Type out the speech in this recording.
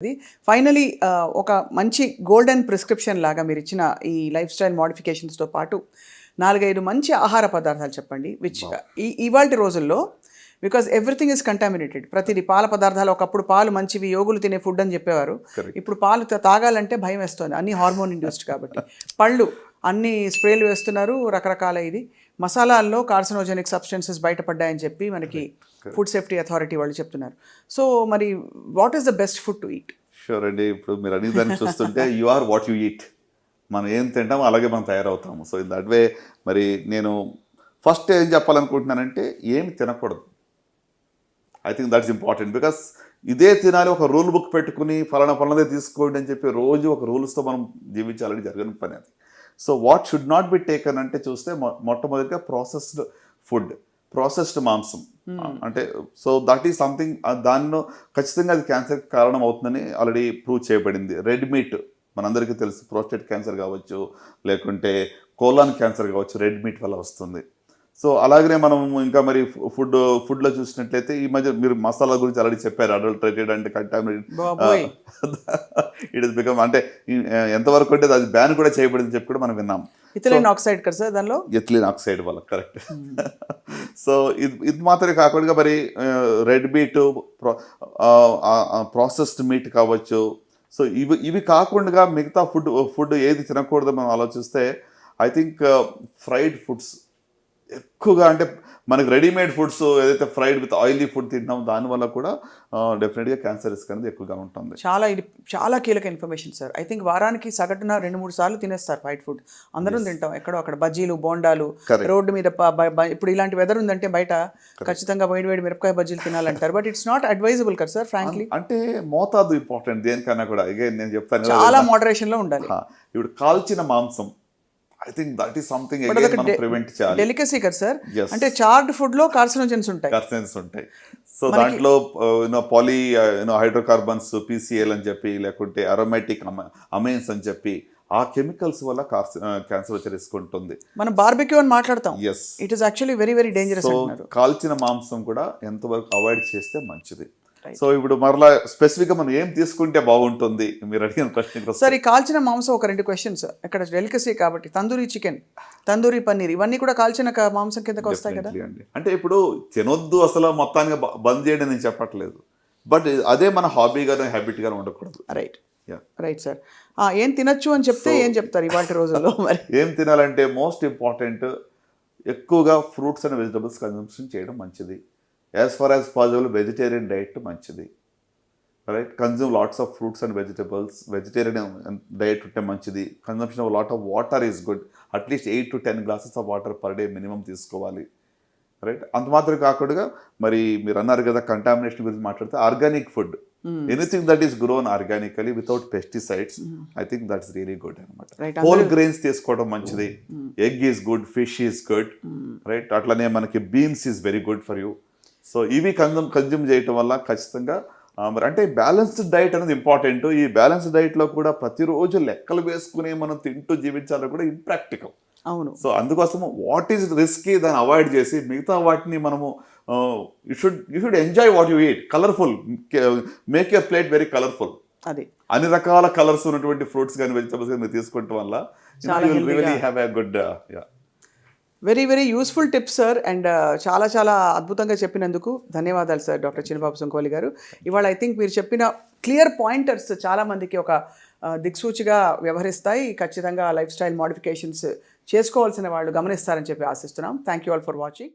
అది ఫైనలీ ఒక మంచి గోల్డెన్ ప్రిస్క్రిప్షన్ లాగా మీరు ఇచ్చిన ఈ లైఫ్ స్టైల్ మోడిఫికేషన్స్తో పాటు 4-5 మంచి ఆహార పదార్థాలు చెప్పండి విచ్ ఇవాళ రోజుల్లో బికాజ్ ఎవ్రీథింగ్ ఇస్ కంటామినేటెడ్. ప్రతిదీ పాల పదార్థాలు, ఒకప్పుడు పాలు మంచివి యోగులు తినే ఫుడ్ అని చెప్పేవారు. ఇప్పుడు పాలు తాగాలంటే భయం వేస్తుంది, అన్ని హార్మోన్ ఇండ్యూస్డ్ కాబట్టి. పళ్ళు అన్ని స్ప్రేలు వేస్తున్నారు, రకరకాల ఇది మసాలాల్లో కార్సినోజెనిక్ సబ్స్టెన్సెస్ బయటపడ్డాయని చెప్పి మనకి ఫుడ్ సేఫ్టీ అథారిటీ వాళ్ళు చెప్తున్నారు. సో మరి what is the best food to eat? Sure అండి. ఇప్పుడు మీరు అడిగిన దాన్ని చూస్తుంటే you are what you eat. మనం ఏం తింటామో అలాగే మనం తయారవుతాము. సో ఇన్ దట్ వే మరి నేను ఫస్ట్ ఏం చెప్పాలనుకుంటున్నానంటే ఏమి తినకూడదు. I think that's important. Because ఇదే తినాలి, ఒక రూల్ బుక్ పెట్టుకుని ఫలానాదే తీసుకోండి అని చెప్పి రోజు ఒక రూల్స్తో మనం జీవించాలని జరగని పని అది. So what should not be taken అంటే చూస్తే మొట్టమొదటిగా ప్రాసెస్డ్ ఫుడ్, ప్రాసెస్డ్ మాంసం. అంటే సో దట్ ఈస్ సంథింగ్, దానిలో ఖచ్చితంగా అది క్యాన్సర్కి కారణం అవుతుందని ఆల్రెడీ ప్రూవ్ చేయబడింది. రెడ్ మీట్ మనందరికీ తెలుసు, ప్రోస్టేట్ క్యాన్సర్ కావచ్చు, లేకుంటే క్యాన్సర్ కావచ్చు, రెడ్ మీట్ వల్ల వస్తుంది. సో అలాగనే మనం ఇంకా మరి ఫుడ్లో చూసినట్లయితే ఈ మధ్య మీరు మసాలా గురించి ఆల్రెడీ చెప్పారు, అడల్టరేటెడ్ అంటే కంటామినేటెడ్ ఇట్ ఇస్ బికమ్, అంటే ఎంతవరకు అంటే అది బ్యాన్ కూడా చేయబడింది చెప్పి కూడా మనం విన్నాం. ఇథిలీన్ ఆక్సైడ్ కదా సార్ దానిలో, ఇథిలీన్ ఆక్సైడ్ వల్ల, కరెక్ట్. సో ఇది మాత్రమే కాకుండా మరి రెడ్ మీట్, ప్రాసెస్డ్ మీట్ కావచ్చు. సో ఇవి కాకుండా మిగతా ఫుడ్ ఏది తినకూడదు మనం ఆలోచిస్తే ఐ థింక్ ఫ్రైడ్ ఫుడ్స్ ఎక్కువగా, అంటే మనకి రెడీమేడ్ ఫుడ్స్ ఏదైతే ఫ్రైడ్ విత్ ఆయిలీ ఫుడ్ తింటామో దానివల్ల కూడా డెఫినెట్గా క్యాన్సర్ రిస్క్ అనేది ఎక్కువగా ఉంటుంది. ఇది చాలా కీలక ఇన్ఫర్మేషన్ సార్. ఐ థింక్ వారానికి సగటున 2-3 సార్లు తినేస్తారు ఫ్రైడ్ ఫుడ్. అందరం తింటాం, ఎక్కడో అక్కడ బజ్జీలు, బోండాలు, రోడ్డు మీద. ఇప్పుడు ఇలాంటి వెదర్ ఉందంటే బయట ఖచ్చితంగా వేడి మిరపకాయ బజ్జీలు తినాలంటారు. బట్ ఇట్స్ నాట్ అడ్వైజబుల్ కదా సార్, ఫ్రాంక్లీ. అంటే మోతాదు ఇంపార్టెంట్ దేనికన్నా కూడా. అగైన్ నేను చెప్తాను, చాలా మోడరేషన్లో ఉండాలి. ఇప్పుడు కాల్చిన మాంసం, I think that is something prevent చేయాలి. డెలికసీ కదా సార్, అంటే చార్డ్ ఫుడ్ లో కార్సినోజెన్స్ ఉంటాయి. సో దాంట్లో పాలీ హైడ్రోకార్బన్స్, PCL అని చెప్పి, లేకుంటే అరోమాటిక్ అమైన్స్ అని చెప్పి, ఆ కెమికల్స్ వల్ల క్యాన్సర్ వచ్చే రిస్క్ ఉంటుంది. మనం బార్బిక్యూ అని మాట్లాడతాం. Yes, it is actually very very dangerous. కాల్చిన మాంసం కూడా ఎంతవరకు అవాయిడ్ చేస్తే మంచిది. సో ఇప్పుడు మరలా స్పెసిఫిక్గా మనం ఏం తీసుకుంటే బాగుంటుంది మీరు అడిగిన ప్రశ్న. సార్ ఈ కాల్చిన మాంసం ఒక 2 క్వశ్చన్స్. ఇక్కడ డెలికసీ కాబట్టి తందూరి చికెన్, తందూరి పన్నీర్ ఇవన్నీ కూడా కాల్చిన మాంసం కిందకి వస్తాయి కదా. అంటే ఇప్పుడు తినొద్దు అసలు మొత్తానికి బంద్ చేయడం నేను చెప్పట్లేదు, బట్ అదే మన హాబీగానే హ్యాబిట్గానే ఉండకూడదు. Right sir. ఏం తినొచ్చు అని చెప్తే ఏం చెప్తారు ఇవాళ రోజుల్లో? మరి ఏం తినాలంటే మోస్ట్ ఇంపార్టెంట్ ఎక్కువగా ఫ్రూట్స్ అండ్ వెజిటబుల్స్ కన్సంప్షన్ చేయడం మంచిది. As far as possible vegetarian diet మంచిది, right. Consume lots of fruits and vegetables. Vegetarian diet ఉంటే మంచిది. Consumption of lot of water is good. At least 8 to 10 glasses of water per day minimum తీసుకోవాలి, right. అంత మాత్రం కాకుండా మరి మీరు అన్నారు కదా కంటామినేషన్ గురించి మాట్లాడితే, organic food, anything that is grown organically without pesticides, I think that's really good అనమాట. హోల్ గ్రెయిన్స్ తీసుకోవడం మంచిది. Egg is good, fish is good, right. అట్లనే మనకి beans is very good for you. So ఇవి consume చేయటం వల్ల ఖచ్చితంగా మరి అంటే బ్యాలెన్స్డ్ డైట్ అనేది ఇంపార్టెంట్. ఈ బ్యాలెన్స్డ్ డైట్లో కూడా ప్రతిరోజు లెక్కలు వేసుకుని మనం తింటూ జీవించాలని కూడా ఇంప్రాక్టికల్. అవును. సో అందుకోసం వాట్ ఈజ్ రిస్కీ దాన్ని అవాయిడ్ చేసి మిగతా వాటిని మనము you should enjoy what you eat. Colourful, make your plate very colourful. అది అన్ని రకాల కలర్స్ ఉన్నటువంటి ఫ్రూట్స్ కానీ వెజిటబుల్స్ కానీ మీరు తీసుకోవటం వల్ల really have a good very very useful tips sir. And చాలా అద్భుతంగా చెప్పినందుకు ధన్యవాదాలు సార్, డాక్టర్ చినబాబు సుంకోలి గారు. ఇవాళ ఐ థింక్ మీరు చెప్పిన క్లియర్ పాయింటర్స్ చాలామందికి ఒక దిక్సూచిగా వ్యవహరిస్తాయి. ఖచ్చితంగా లైఫ్ స్టైల్ మోడిఫికేషన్స్ చేసుకోవాల్సిన వాళ్ళు గమనిస్తారని చెప్పి ఆశిస్తున్నాం. Thank you all for watching.